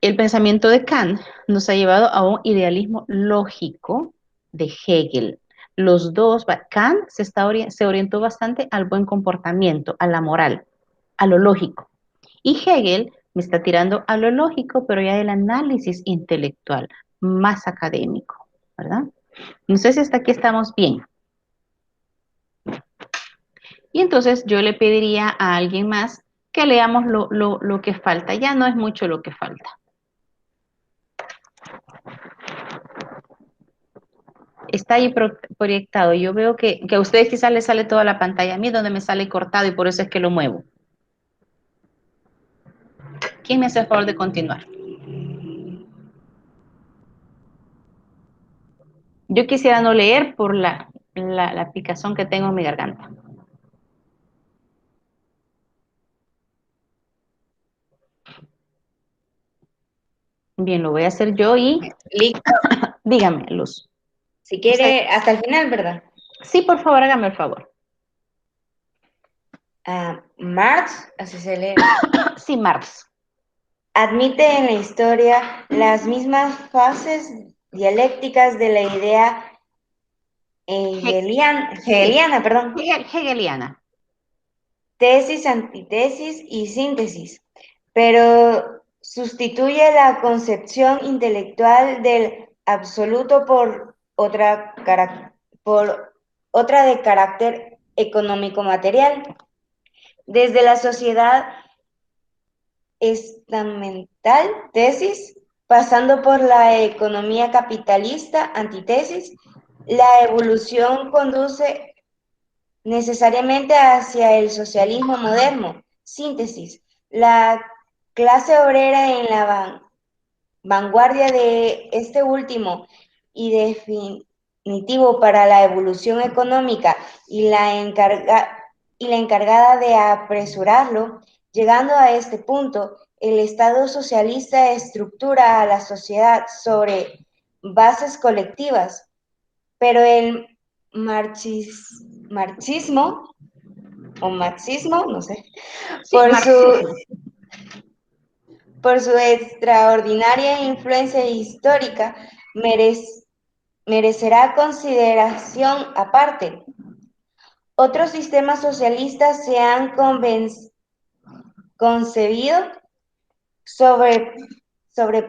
el pensamiento de Kant nos ha llevado a un idealismo lógico de Hegel. Los dos, Kant se orientó bastante al buen comportamiento, a la moral, a lo lógico. Y Hegel me está tirando a lo lógico, pero ya del análisis intelectual, más académico, ¿verdad? No sé si hasta aquí estamos bien. Y entonces yo le pediría a alguien más que leamos lo que falta. Ya no es mucho lo que falta. Está ahí proyectado. Yo veo que a ustedes quizás les sale toda la pantalla. A mí donde me sale cortado y por eso es que lo muevo. ¿Quién me hace el favor de continuar? Yo quisiera no leer por la picazón que tengo en mi garganta. Bien, lo voy a hacer yo y Listo. dígame, Luz. Si quiere, hasta el final, ¿verdad? Sí, por favor, hágame el favor. Marx, así se lee, Sí, Marx. admite en la historia las mismas fases dialécticas de la idea hegeliana, perdón. Hegeliana. Tesis, antitesis y síntesis, pero sustituye la concepción intelectual del absoluto por otra de carácter económico-material. Desde la sociedad estamental, tesis, pasando por la economía capitalista, antitesis, la evolución conduce necesariamente hacia el socialismo moderno, síntesis. La clase obrera en la vanguardia de este último y definitivo para la evolución económica y la encargada de apresurarlo, llegando a este punto, el Estado socialista estructura a la sociedad sobre bases colectivas, pero el marxismo o marxismo, no sé, Sí, por su extraordinaria influencia histórica, merecerá consideración aparte. Otros sistemas socialistas se han concebido sobre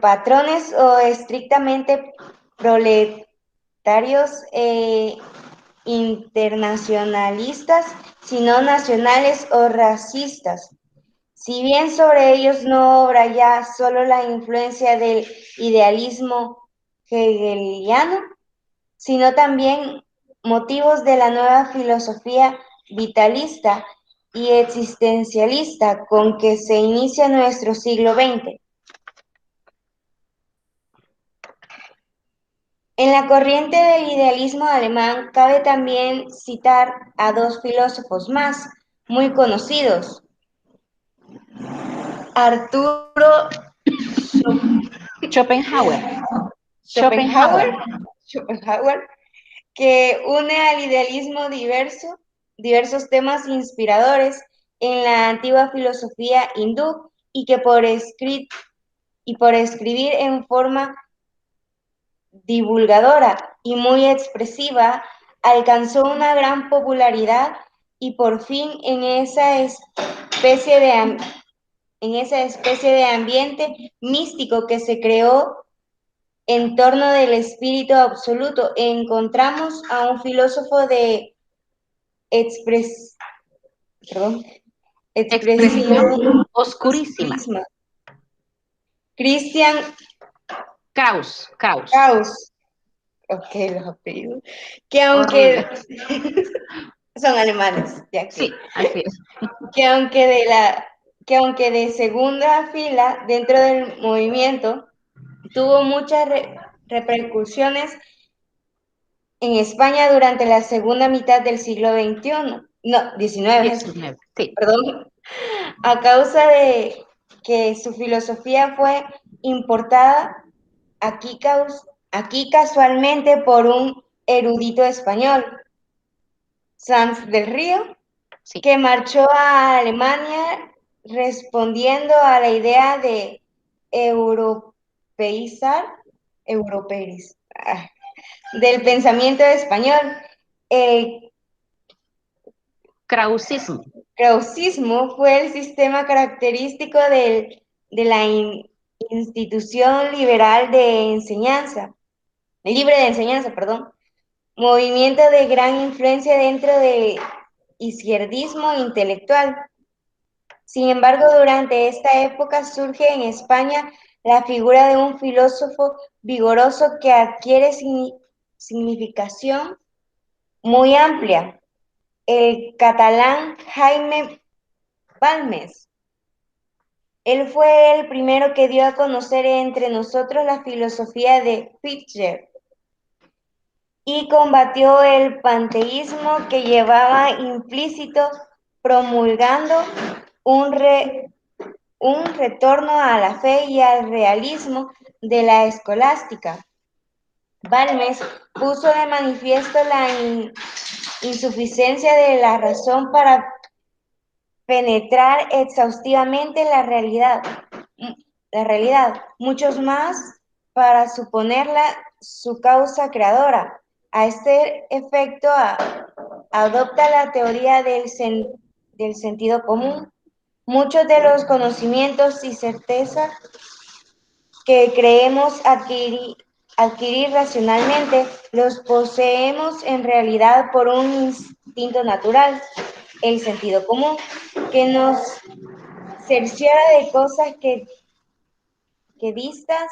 patrones o estrictamente proletarios internacionalistas, sino nacionales o racistas. Si bien sobre ellos no obra ya solo la influencia del idealismo hegeliano, sino también motivos de la nueva filosofía vitalista y existencialista con que se inicia nuestro siglo XX. En la corriente del idealismo alemán cabe también citar a dos filósofos más muy conocidos, Arturo Schopenhauer, que une al idealismo diversos temas inspiradores en la antigua filosofía hindú y que por escribir en forma divulgadora y muy expresiva, alcanzó una gran popularidad y por fin en esa especie de ambiente místico que se creó en torno del espíritu absoluto, encontramos a un filósofo de expresión oscurísima. Christian Kraus. Ok, los apellidos. Que aunque son alemanes, ya que. Sí, así es. Que aunque de segunda fila dentro del movimiento, tuvo muchas repercusiones en España durante la segunda mitad del siglo XIX, sí. Perdón, a causa de que su filosofía fue importada aquí casualmente por un erudito español, Sanz del Río, Sí. que marchó a Alemania respondiendo a la idea de europeizar del pensamiento español. El krausismo fue el sistema característico de la institución liberal de enseñanza, libre de enseñanza, movimiento de gran influencia dentro del izquierdismo intelectual. Sin embargo, durante esta época surge en España la figura de un filósofo vigoroso que adquiere significación muy amplia, el catalán Jaime Balmes. Él fue el primero que dio a conocer entre nosotros la filosofía de Fichte y combatió el panteísmo que llevaba implícito, promulgando un retorno a la fe y al realismo de la escolástica. Balmes puso de manifiesto la insuficiencia de la razón para penetrar exhaustivamente la realidad, muchos más para suponerla su causa creadora. A este efecto adopta la teoría del sentido común. Muchos de los conocimientos y certezas que creemos adquirir racionalmente los poseemos en realidad por un instinto natural, el sentido común, que nos cerciora de cosas que distas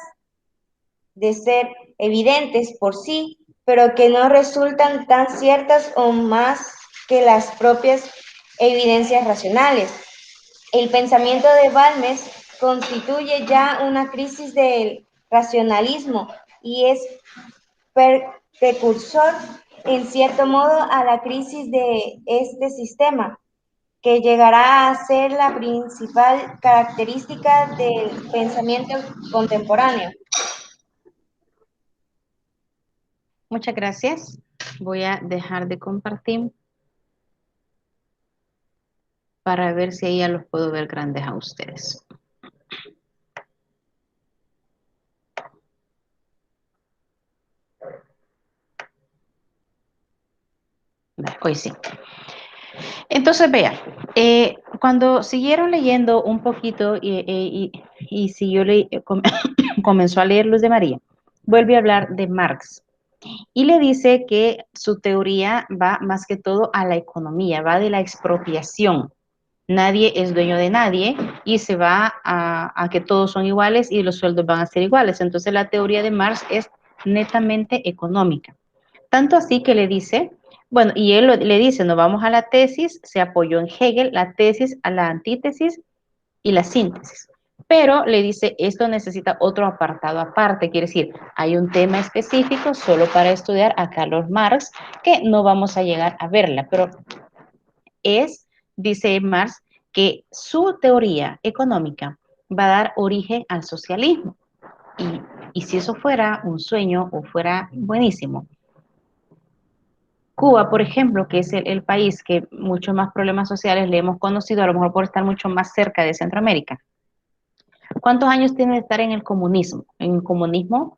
de ser evidentes por sí, pero que no resultan tan ciertas o más que las propias evidencias racionales. El pensamiento de Balmes constituye ya una crisis del racionalismo y es precursor, en cierto modo, a la crisis de este sistema, que llegará a ser la principal característica del pensamiento contemporáneo. Muchas gracias. Voy a dejar de compartir para ver si ahí ya los puedo ver grandes a ustedes. Hoy sí. Entonces, vea, cuando siguieron leyendo un poquito y siguió comenzó a leer Luz de María, vuelve a hablar de Marx y le dice que su teoría va más que todo a la economía, va de la expropiación. Nadie es dueño de nadie y se va a que todos son iguales y los sueldos van a ser iguales. Entonces, la teoría de Marx es netamente económica. Tanto así que le dice, bueno, y él le dice, nos vamos a la tesis, se apoyó en Hegel, la tesis a la antítesis y la síntesis. Pero le dice, esto necesita otro apartado aparte, quiere decir, hay un tema específico solo para estudiar a Carlos Marx, que no vamos a llegar a verla, pero dice Marx, que su teoría económica va a dar origen al socialismo. Y si eso fuera un sueño o fuera buenísimo, Cuba, por ejemplo, que es el país que muchos más problemas sociales le hemos conocido, a lo mejor por estar mucho más cerca de Centroamérica. ¿Cuántos años tiene de estar en el comunismo? En el comunismo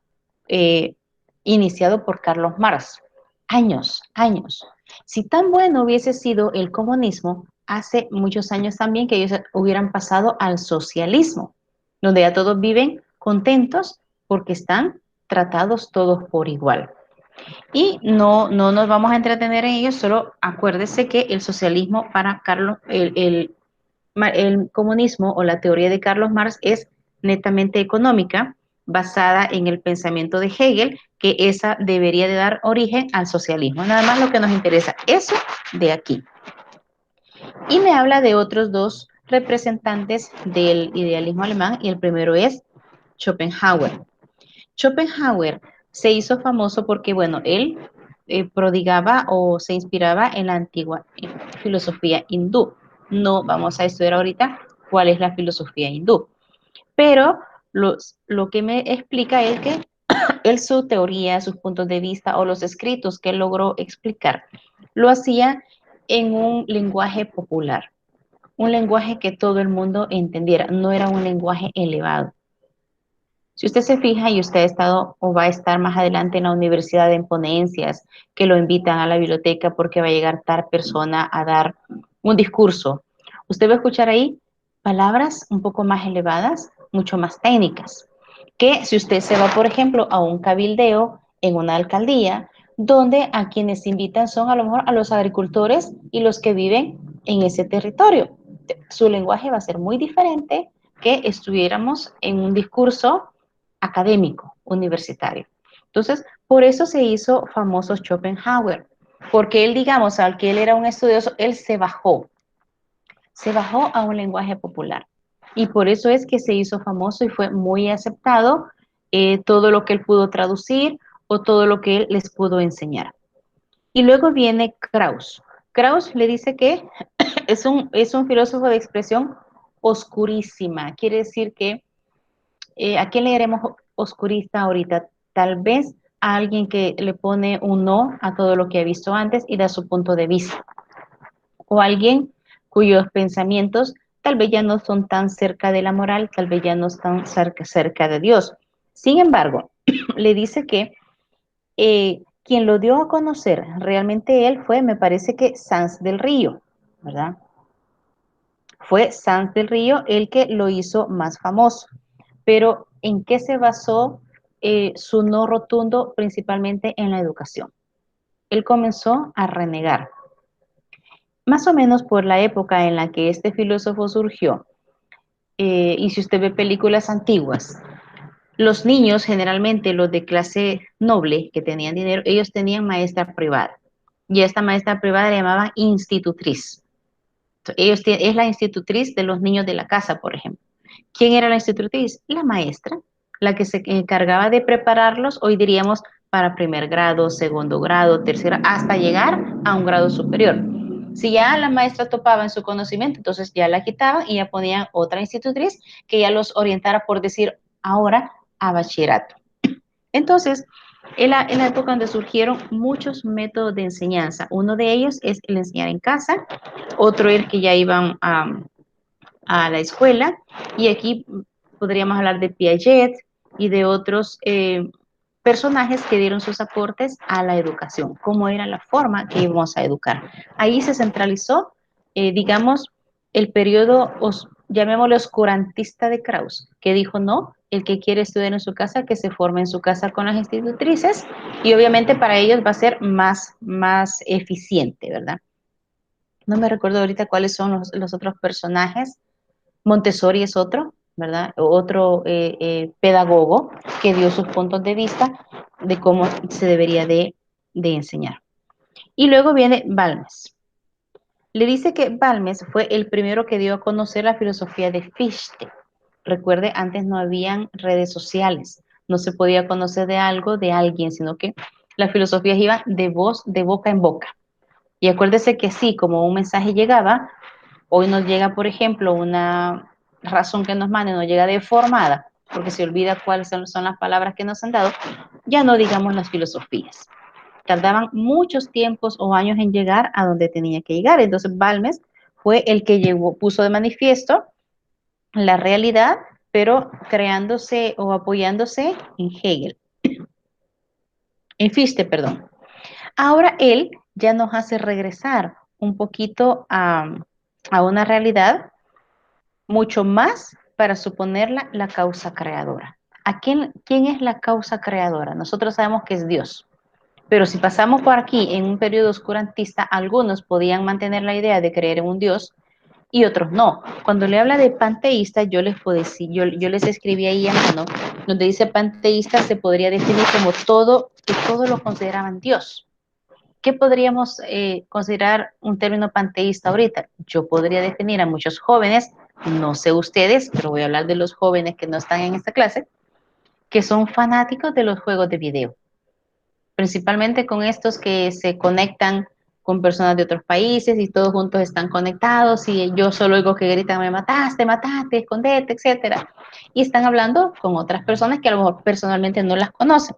iniciado por Carlos Marx. Años, años. Si tan bueno hubiese sido el comunismo, hace muchos años también que ellos hubieran pasado al socialismo, donde ya todos viven contentos porque están tratados todos por igual. Y no nos vamos a entretener en ello, solo acuérdese que el socialismo para Carlos, el comunismo o la teoría de Carlos Marx es netamente económica, basada en el pensamiento de Hegel, que esa debería de dar origen al socialismo. Nada más lo que nos interesa, eso de aquí. Y me habla de otros dos representantes del idealismo alemán, y el primero es Schopenhauer. Schopenhauer se hizo famoso porque, bueno, él prodigaba o se inspiraba en la antigua filosofía hindú. No vamos a estudiar ahorita cuál es la filosofía hindú, pero lo que me explica es que él su teoría, sus puntos de vista o los escritos que él logró explicar, lo hacía en un lenguaje popular, un lenguaje que todo el mundo entendiera, no era un lenguaje elevado. Si usted se fija y usted ha estado o va a estar más adelante en la universidad en ponencias que lo invitan a la biblioteca porque va a llegar tal persona a dar un discurso, usted va a escuchar ahí palabras un poco más elevadas, mucho más técnicas, que si usted se va, por ejemplo, a un cabildeo en una alcaldía, donde a quienes invitan son a lo mejor a los agricultores y los que viven en ese territorio. Su lenguaje va a ser muy diferente que estuviéramos en un discurso académico, universitario. Entonces, por eso se hizo famoso Schopenhauer, porque él, digamos, al que él era un estudioso, él se bajó a un lenguaje popular. Y por eso es que se hizo famoso y fue muy aceptado todo lo que él pudo traducir o todo lo que él les pudo enseñar. Y luego viene Krauss. Krauss le dice que es un filósofo de expresión oscurísima. Quiere decir que ¿a quién leeremos oscurista ahorita? Tal vez a alguien que le pone un no a todo lo que ha visto antes y da su punto de vista. O alguien cuyos pensamientos tal vez ya no son tan cerca de la moral, tal vez ya no están cerca de Dios. Sin embargo, le dice que quien lo dio a conocer realmente él fue, me parece que Sanz del Río, ¿verdad? Fue Sanz del Río el que lo hizo más famoso. Pero ¿en qué se basó su no rotundo? Principalmente en la educación. Él comenzó a renegar. Más o menos por la época en la que este filósofo surgió, y si usted ve películas antiguas, los niños, generalmente los de clase noble, que tenían dinero, ellos tenían maestra privada. Y a esta maestra privada le llamaban institutriz. Es la institutriz de los niños de la casa, por ejemplo. ¿Quién era la institutriz? La maestra, la que se encargaba de prepararlos, hoy diríamos, para primer grado, segundo grado, tercero, hasta llegar a un grado superior. Si ya la maestra topaba en su conocimiento, entonces ya la quitaban y ya ponían otra institutriz que ya los orientara, por decir, ahora a bachillerato. Entonces, en la época donde surgieron muchos métodos de enseñanza, uno de ellos es el enseñar en casa, otro el que ya iban a la escuela, y aquí podríamos hablar de Piaget y de otros personajes que dieron sus aportes a la educación, cómo era la forma que íbamos a educar. Ahí se centralizó, digamos, el periodo, llamémoslo oscurantista de Krauss, que dijo no, el que quiere estudiar en su casa, que se forme en su casa con las institutrices, y obviamente para ellos va a ser más eficiente, ¿verdad? No me recuerdo ahorita cuáles son los otros personajes. Montessori es otro, ¿verdad? Otro pedagogo que dio sus puntos de vista de cómo se debería de enseñar. Y luego viene Balmes. Le dice que Balmes fue el primero que dio a conocer la filosofía de Fichte. Recuerde, antes no habían redes sociales, no se podía conocer de algo de alguien, sino que las filosofías iban de boca en boca. Y acuérdese que sí, como un mensaje llegaba, hoy nos llega, por ejemplo, una razón que nos mande, nos llega deformada, porque se olvida cuáles son las palabras que nos han dado, ya no digamos las filosofías. Tardaban muchos tiempos o años en llegar a donde tenía que llegar. Entonces Balmes fue el que puso de manifiesto la realidad, pero creándose o apoyándose en Hegel, en Fichte, perdón. Ahora él ya nos hace regresar un poquito a una realidad mucho más para suponerla la causa creadora. ¿Quién es la causa creadora? Nosotros sabemos que es Dios. Pero si pasamos por aquí en un periodo oscurantista, algunos podían mantener la idea de creer en un Dios y otros no. Cuando le habla de panteísta, yo les puedo decir, yo les escribí ahí a mano, donde dice panteísta se podría definir como todo, que todo lo consideraban Dios. ¿Qué podríamos considerar un término panteísta ahorita? Yo podría definir a muchos jóvenes, no sé ustedes, pero voy a hablar de los jóvenes que no están en esta clase, que son fanáticos de los juegos de video, principalmente con estos que se conectan con personas de otros países y todos juntos están conectados y yo solo oigo que gritan, me mataste, escondete, etcétera. Y están hablando con otras personas que a lo mejor personalmente no las conocen.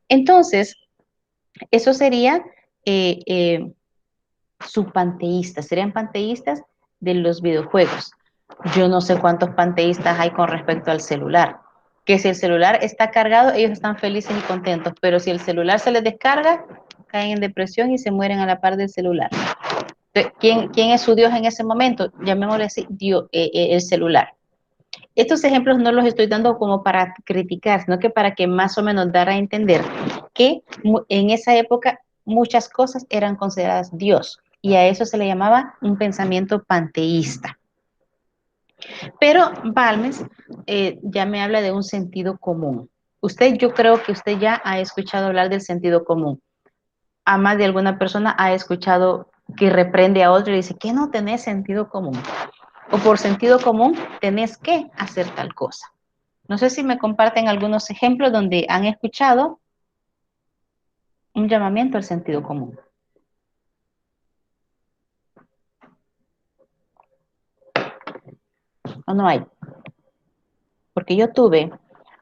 Entonces, eso sería subpanteístas, serían panteístas de los videojuegos. Yo no sé cuántos panteístas hay con respecto al celular. Que si el celular está cargado, ellos están felices y contentos, pero si el celular se les descarga, caen en depresión y se mueren a la par del celular. Entonces, ¿quién es su Dios en ese momento? Llamémosle así, Dios, el celular. Estos ejemplos no los estoy dando como para criticar, sino que para que más o menos dar a entender que en esa época muchas cosas eran consideradas Dios y a eso se le llamaba un pensamiento panteísta. Pero Balmes ya me habla de un sentido común. Yo creo que usted ya ha escuchado hablar del sentido común. A más de alguna persona ha escuchado que reprende a otro y dice que no tenés sentido común. O por sentido común tenés que hacer tal cosa. No sé si me comparten algunos ejemplos donde han escuchado un llamamiento al sentido común. ¿O no hay? Porque yo tuve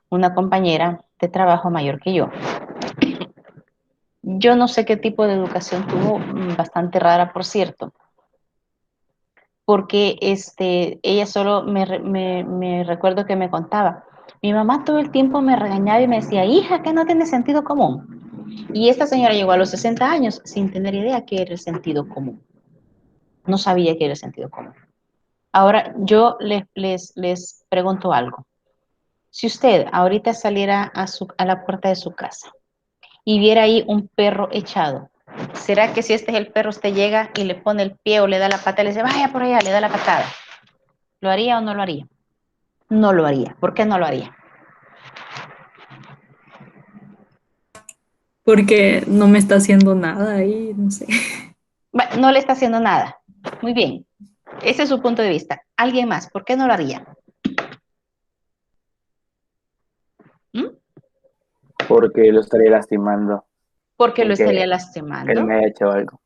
una compañera de trabajo mayor que yo. Yo no sé qué tipo de educación tuvo, bastante rara, por cierto, porque ella solo me recuerdo que me contaba, mi mamá todo el tiempo me regañaba y me decía, hija, que no tiene sentido común. Y esta señora llegó a los 60 años sin tener idea qué era el sentido común. No sabía qué era el sentido común. Ahora, yo les pregunto algo. Si usted ahorita saliera a la puerta de su casa y viera ahí un perro echado, ¿será que si este es el perro, usted llega y le pone el pie o le da la patada y le dice, vaya por allá, le da la patada? ¿Lo haría o no lo haría? No lo haría. ¿Por qué no lo haría? Porque no me está haciendo nada ahí, no sé. Bueno, no le está haciendo nada. Muy bien. Ese es su punto de vista. ¿Alguien más? ¿Por qué no lo haría? ¿Mm? Porque lo estaría lastimando, Porque lo sin que estaría él lastimando. me haya hecho algo.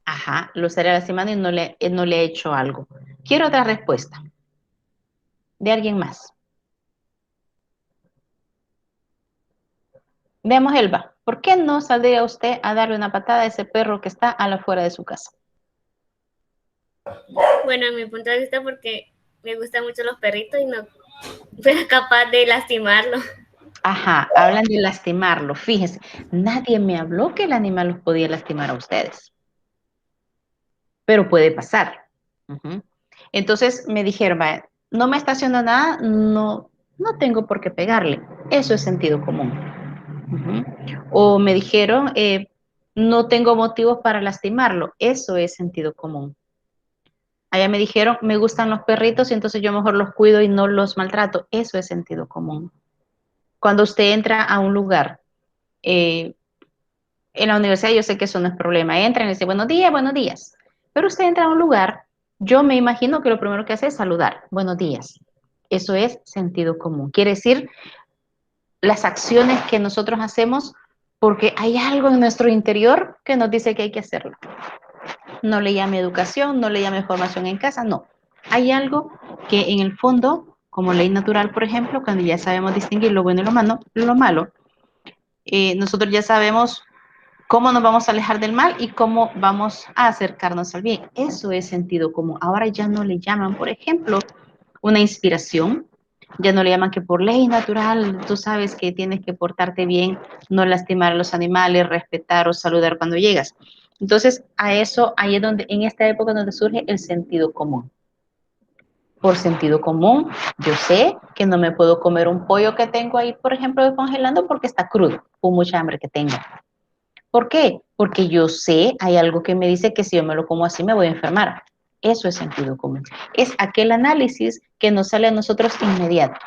Ajá, lo estaría lastimando y él no le ha hecho algo. Quiero otra respuesta de alguien más. Veamos, Elba, ¿por qué no saldría usted a darle una patada a ese perro que está a la afuera de su casa? Bueno, en mi punto de vista, porque me gustan mucho los perritos y no fuera capaz de lastimarlo. Ajá, hablan de lastimarlo. Fíjense, nadie me habló que el animal los podía lastimar a ustedes, pero puede pasar. Ujú. Entonces me dijeron, "Vaya, no me está haciendo nada, no tengo por qué pegarle". Eso es sentido común. Ujú. O me dijeron, no tengo motivos para lastimarlo. Eso es sentido común. Allá me dijeron, me gustan los perritos y entonces yo mejor los cuido y no los maltrato. Eso es sentido común. Cuando usted entra a un lugar, eh, en la universidad yo sé que eso no es problema. Entra y le dice buenos días, buenos días. Pero usted entra a un lugar, yo me imagino que lo primero que hace es saludar. Buenos días. Eso es sentido común. Quiere decir, las acciones que nosotros hacemos porque hay algo en nuestro interior que nos dice que hay que hacerlo. No le llame educación, no le llame formación en casa, no. Hay algo que en el fondo, como ley natural, por ejemplo, cuando ya sabemos distinguir lo bueno y lo malo, nosotros ya sabemos cómo nos vamos a alejar del mal y cómo vamos a acercarnos al bien. Eso es sentido común. Ahora ya no le llaman, por ejemplo, una inspiración, ya no le llaman que por ley natural tú sabes que tienes que portarte bien, no lastimar a los animales, respetar o saludar cuando llegas. Entonces, a eso, ahí es donde, en esta época donde surge el sentido común. Por sentido común, yo sé que no me puedo comer un pollo que tengo ahí, por ejemplo, descongelando porque está crudo, o mucha hambre que tenga. ¿Por qué? Porque yo sé, hay algo que me dice que si yo me lo como así me voy a enfermar. Eso es sentido común. Es aquel análisis que nos sale a nosotros inmediato.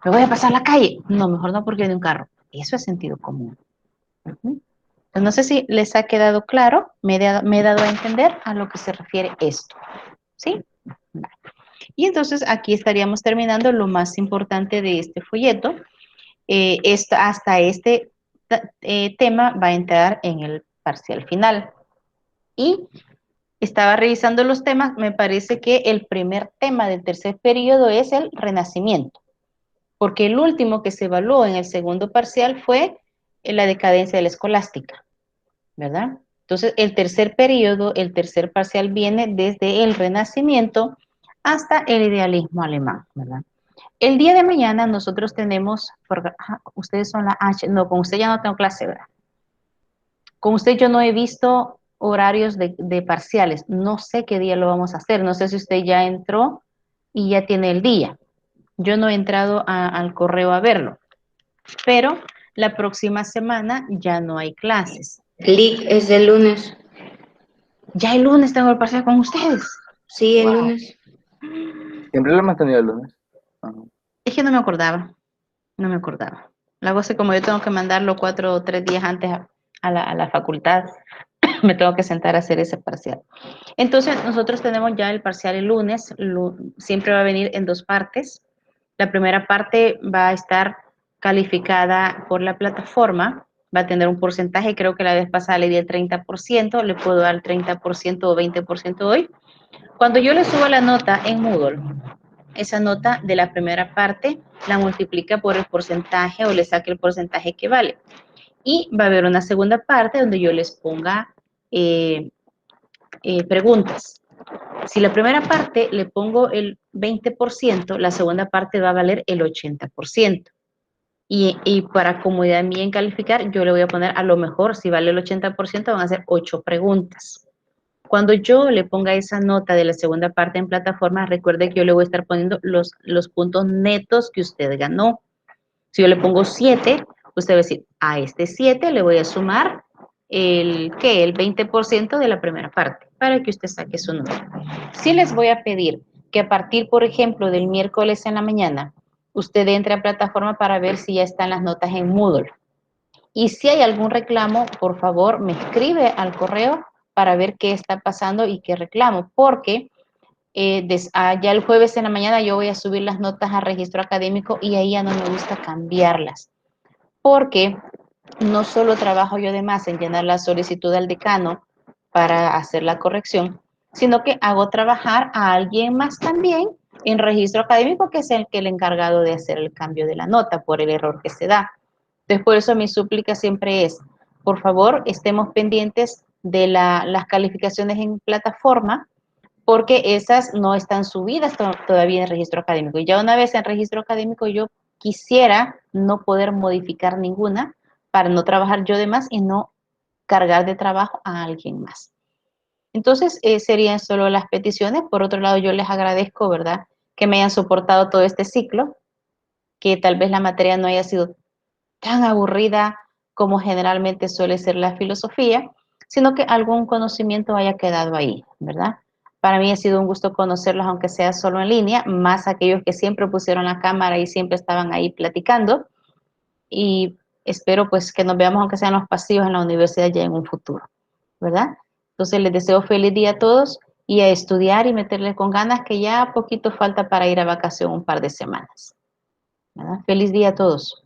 ¿Me voy a pasar la calle? No, mejor no porque viene un carro. Eso es sentido común. Ujú. Pues no sé si les ha quedado claro, me he dado a entender a lo que se refiere esto. ¿Sí? Vale. Y entonces aquí estaríamos terminando lo más importante de este folleto. Hasta este tema va a entrar en el parcial final. Y estaba revisando los temas, me parece que el primer tema del tercer periodo es el renacimiento, porque el último que se evaluó en el segundo parcial fue la decadencia de la escolástica, ¿verdad? Entonces, el tercer periodo, el tercer parcial viene desde el Renacimiento hasta el idealismo alemán, ¿verdad? El día de mañana nosotros tenemos, ustedes son la H, no, con usted ya no tengo clase, ¿verdad? Con usted yo no he visto horarios de parciales, no sé qué día lo vamos a hacer, no sé si usted ya entró y ya tiene el día. Yo no he entrado al correo a verlo, pero la próxima semana ya no hay clases. Lic es el lunes. Ya el lunes tengo el parcial con ustedes. Sí, el Wow. lunes. Siempre lo hemos tenido el lunes. Ajá. Es que no me acordaba, no me acordaba. La cosa es como yo tengo que mandarlo 4 o 3 días antes a la facultad, me tengo que sentar a hacer ese parcial. Entonces, nosotros tenemos ya el parcial el lunes, siempre va a venir en 2 partes. La primera parte va a estar calificada por la plataforma, va a tener un porcentaje, creo que la vez pasada le di el 30%, le puedo dar el 30% o 20% hoy. Cuando yo le subo la nota en Moodle, esa nota de la primera parte la multiplica por el porcentaje o le saque el porcentaje que vale. Y va a haber una segunda parte donde yo les ponga preguntas. Si la primera parte le pongo el 20%, la segunda parte va a valer el 80%. Y para comodidad mía en calificar, yo le voy a poner, a lo mejor, si vale el 80%, van a ser 8 preguntas. Cuando yo le ponga esa nota de la segunda parte en plataforma, recuerde que yo le voy a estar poniendo los puntos netos que usted ganó. Si yo le pongo 7, usted va a decir, a este 7 le voy a sumar el 20% de la primera parte, para que usted saque su nota. Sí les voy a pedir que a partir, por ejemplo, del miércoles en la mañana, usted entre a plataforma para ver si ya están las notas en Moodle. Y si hay algún reclamo, por favor, me escribe al correo para ver qué está pasando y qué reclamo, porque ya el jueves en la mañana yo voy a subir las notas a registro académico y ahí ya no me gusta cambiarlas, porque no solo trabajo yo de más en llenar la solicitud al decano para hacer la corrección, sino que hago trabajar a alguien más también en registro académico, que es el encargado de hacer el cambio de la nota por el error que se da. Entonces, por eso mi súplica siempre es, por favor, estemos pendientes de las calificaciones en plataforma, porque esas no están subidas todavía en registro académico. Y ya una vez en registro académico, yo quisiera no poder modificar ninguna para no trabajar yo de más y no cargar de trabajo a alguien más. Entonces, serían solo las peticiones. Por otro lado, yo les agradezco, ¿verdad?, que me hayan soportado todo este ciclo, que tal vez la materia no haya sido tan aburrida como generalmente suele ser la filosofía, sino que algún conocimiento haya quedado ahí, ¿verdad? Para mí ha sido un gusto conocerlos, aunque sea solo en línea, más aquellos que siempre pusieron la cámara y siempre estaban ahí platicando. Y espero pues que nos veamos, aunque sean los pasillos en la universidad ya en un futuro, ¿verdad? Entonces les deseo feliz día a todos y a estudiar y meterle con ganas, que ya poquito falta para ir a vacación, un par de semanas, ¿verdad? Feliz día a todos.